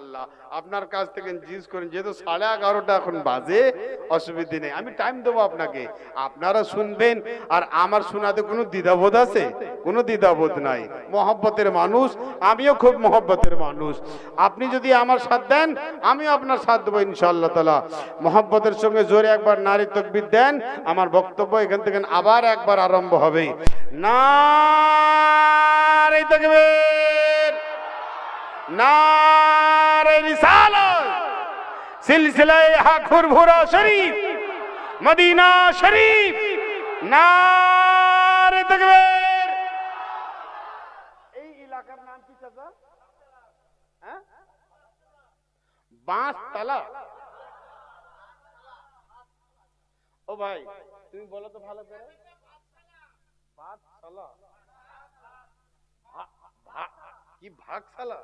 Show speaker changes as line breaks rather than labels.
আল্লাহ আপনার কাছ থেকে জিজ্ঞেস করেন, যেহেতু 11:30 এখন বাজে, অসুবিধে নেই, আমি টাইম দেবো আপনাকে, আপনারা শুনবেন। আর আমার শোনাতে কোনো দ্বিধাবোধ আছে? কোনো দ্বিধাবোধ নাই। মহব্বতের মানুষ, আমিও খুব মহব্বতের মানুষ। আপনি যদি আমার সাথ দেন, আমিও আপনার সাথ দেবো ইনশাআল্লাহ তাআলা। মহব্বতের সঙ্গে জোরে একবার নারী তাকবীর দেন, আমার বক্তব্য এখান থেকে আবার একবার আরম্ভ হবে। নারী তাকবীর, নারে রিসালাত, সিলসিলায়ে হক ফুরফুরা শরীফ, মদিনা শরীফ, নারে তাকবীর। এই এলাকার নাম কি চাচা? হ্যাঁ, বাঁশতলা। ও ভাই, তুমি বলো তো ভালো করে। বাঁশতলা কি ভাগশালা?